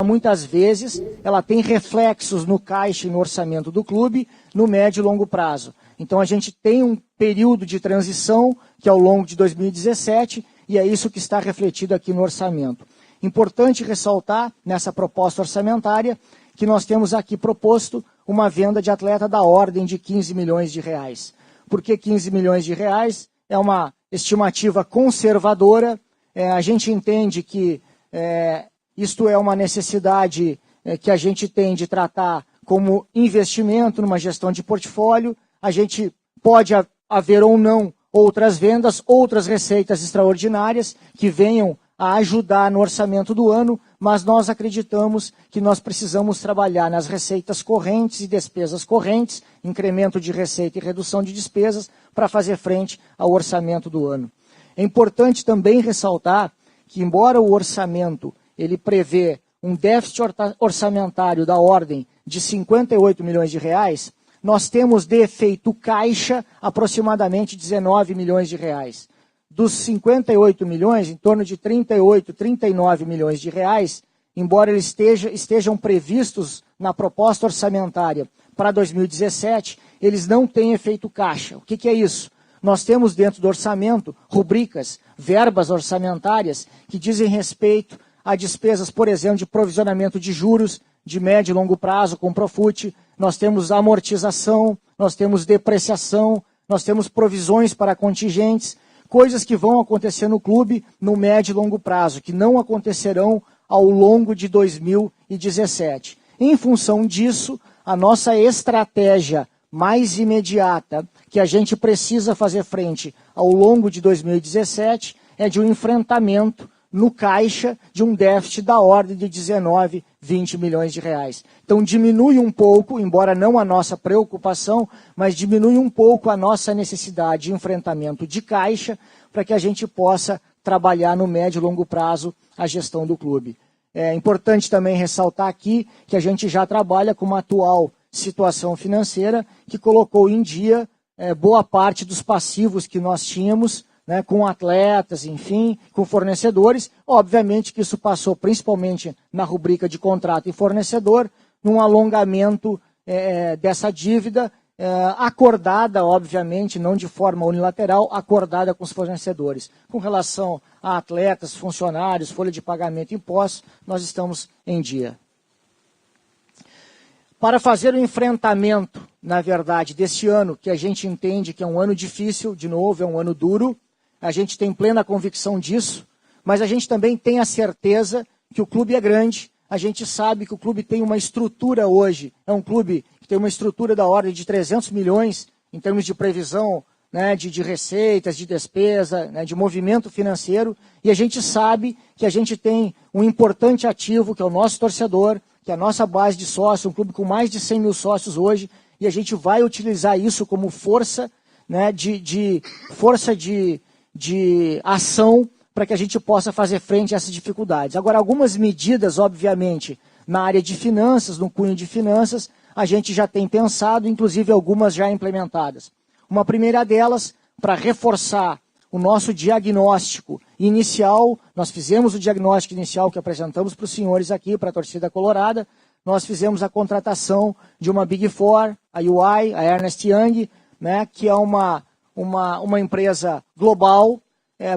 muitas vezes, ela tem reflexos no caixa e no orçamento do clube no médio e longo prazo. Então a gente tem um período de transição que é ao longo de 2017 e é isso que está refletido aqui no orçamento. Importante ressaltar nessa proposta orçamentária que nós temos aqui proposto uma venda de atleta da ordem de 15 milhões de reais. Por que 15 milhões de reais? É uma estimativa conservadora. A gente entende que isto é uma necessidade que a gente tem de tratar como investimento numa gestão de portfólio. A gente pode haver ou não outras vendas, outras receitas extraordinárias que venham a ajudar no orçamento do ano, mas nós acreditamos que nós precisamos trabalhar nas receitas correntes e despesas correntes, incremento de receita e redução de despesas, para fazer frente ao orçamento do ano. É importante também ressaltar que, embora o orçamento ele prevê um déficit orçamentário da ordem de 58 milhões de reais, nós temos de efeito caixa aproximadamente 19 milhões de reais. Dos 58 milhões, em torno de 38, 39 milhões de reais, embora eles estejam previstos na proposta orçamentária para 2017, eles não têm efeito caixa. O que é isso? Nós temos dentro do orçamento rubricas, verbas orçamentárias que dizem respeito a despesas, por exemplo, de provisionamento de juros de médio e longo prazo com Profut, nós temos amortização, nós temos depreciação, nós temos provisões para contingentes, coisas que vão acontecer no clube no médio e longo prazo, que não acontecerão ao longo de 2017. Em função disso, a nossa estratégia mais imediata que a gente precisa fazer frente ao longo de 2017 é de um enfrentamento no caixa de um déficit da ordem de 19, 20 milhões de reais. Então diminui um pouco, embora não a nossa preocupação, mas diminui um pouco a nossa necessidade de enfrentamento de caixa para que a gente possa trabalhar no médio e longo prazo a gestão do clube. É importante também ressaltar aqui que a gente já trabalha com uma atual situação financeira que colocou em dia boa parte dos passivos que nós tínhamos, né, com atletas, enfim, com fornecedores. Obviamente que isso passou principalmente na rubrica de contrato e fornecedor, num alongamento dessa dívida, acordada, obviamente, não de forma unilateral, acordada com os fornecedores. Com relação a atletas, funcionários, folha de pagamento e impostos, nós estamos em dia. Para fazer o enfrentamento, na verdade, deste ano, que a gente entende que é um ano difícil, de novo, é um ano duro, a gente tem plena convicção disso, mas a gente também tem a certeza que o clube é grande, a gente sabe que o clube tem uma estrutura hoje, é um clube que tem uma estrutura da ordem de 300 milhões em termos de previsão, né, de receitas, de despesa, né, de movimento financeiro, e a gente sabe que a gente tem um importante ativo, que é o nosso torcedor, que é a nossa base de sócios, um clube com mais de 100 mil sócios hoje, e a gente vai utilizar isso como força, né, força de ação para que a gente possa fazer frente a essas dificuldades. Agora, algumas medidas, obviamente, na área de finanças, no cunho de finanças, a gente já tem pensado, inclusive algumas já implementadas. Uma primeira delas, para reforçar o nosso diagnóstico inicial, nós fizemos o diagnóstico inicial que apresentamos para os senhores aqui, para a torcida colorada, nós fizemos a contratação de uma Big Four, a UI, a Ernst Young, né, que é uma empresa global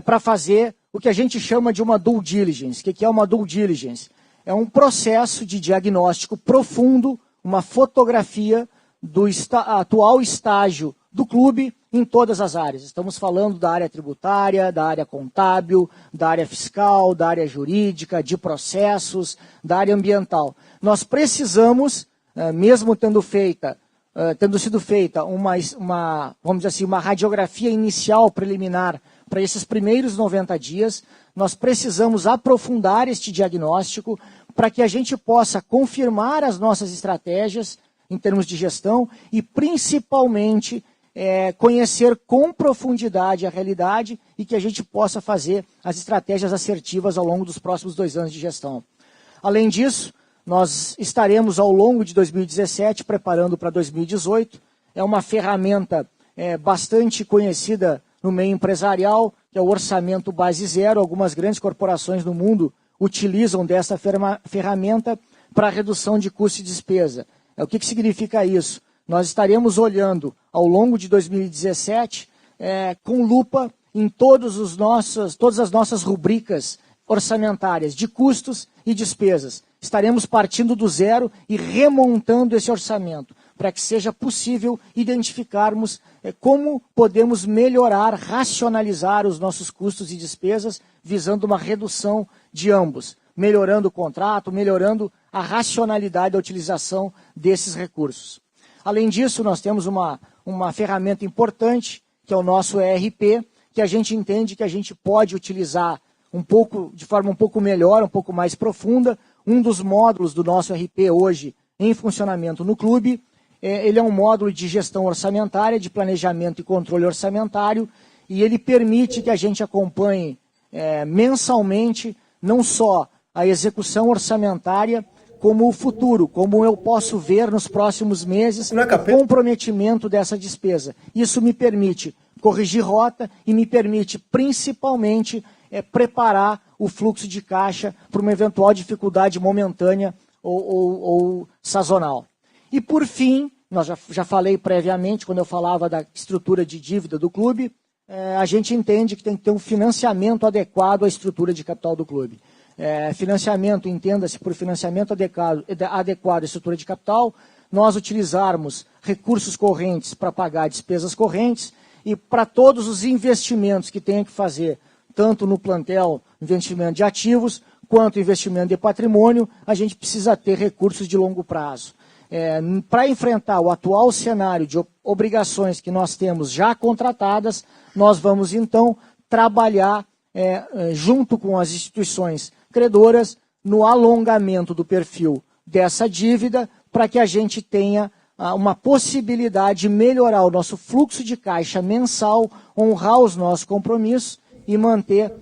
para fazer o que a gente chama de uma due diligence. O que é uma due diligence? É um processo de diagnóstico profundo, uma fotografia do atual estágio do clube em todas as áreas. Estamos falando da área tributária, da área contábil, da área fiscal, da área jurídica, de processos, da área ambiental. Nós precisamos, mesmo tendo sido feita vamos dizer assim, uma radiografia inicial preliminar para esses primeiros 90 dias, nós precisamos aprofundar este diagnóstico para que a gente possa confirmar as nossas estratégias em termos de gestão e, principalmente, conhecer com profundidade a realidade e que a gente possa fazer as estratégias assertivas ao longo dos próximos 2 anos de gestão. Além disso, nós estaremos ao longo de 2017 preparando para 2018. É uma ferramenta bastante conhecida no meio empresarial, que é o orçamento base zero. Algumas grandes corporações no mundo utilizam dessa ferramenta para redução de custo e despesa. O que significa isso? Nós estaremos olhando ao longo de 2017 com lupa em todas as nossas rubricas orçamentárias de custos e despesas. Estaremos partindo do zero e remontando esse orçamento, para que seja possível identificarmos como podemos melhorar, racionalizar os nossos custos e despesas, visando uma redução de ambos, melhorando o contrato, melhorando a racionalidade da utilização desses recursos. Além disso, nós temos uma ferramenta importante, que é o nosso ERP, que a gente entende que a gente pode utilizar de forma um pouco melhor, um pouco mais profunda. Um dos módulos do nosso ERP hoje em funcionamento no clube, ele é um módulo de gestão orçamentária, de planejamento e controle orçamentário, e ele permite que a gente acompanhe mensalmente não só a execução orçamentária, como o futuro, como eu posso ver nos próximos meses o comprometimento dessa despesa. Isso me permite corrigir rota e me permite, principalmente, preparar o fluxo de caixa para uma eventual dificuldade momentânea ou sazonal. E, por fim, nós já falei previamente, quando eu falava da estrutura de dívida do clube, a gente entende que tem que ter um financiamento adequado à estrutura de capital do clube. Financiamento, entenda-se por financiamento adequado à estrutura de capital, nós utilizarmos recursos correntes para pagar despesas correntes e para todos os investimentos que tem que fazer, tanto no plantel, investimento de ativos, quanto investimento de patrimônio, a gente precisa ter recursos de longo prazo. Para enfrentar o atual cenário de obrigações que nós temos já contratadas, nós vamos, então, trabalhar junto com as instituições credoras no alongamento do perfil dessa dívida para que a gente tenha uma possibilidade de melhorar o nosso fluxo de caixa mensal, honrar os nossos compromissos e manter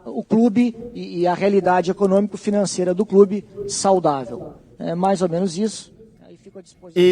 o clube e a realidade econômico-financeira do clube saudável. É mais ou menos isso. Aí fico à disposição.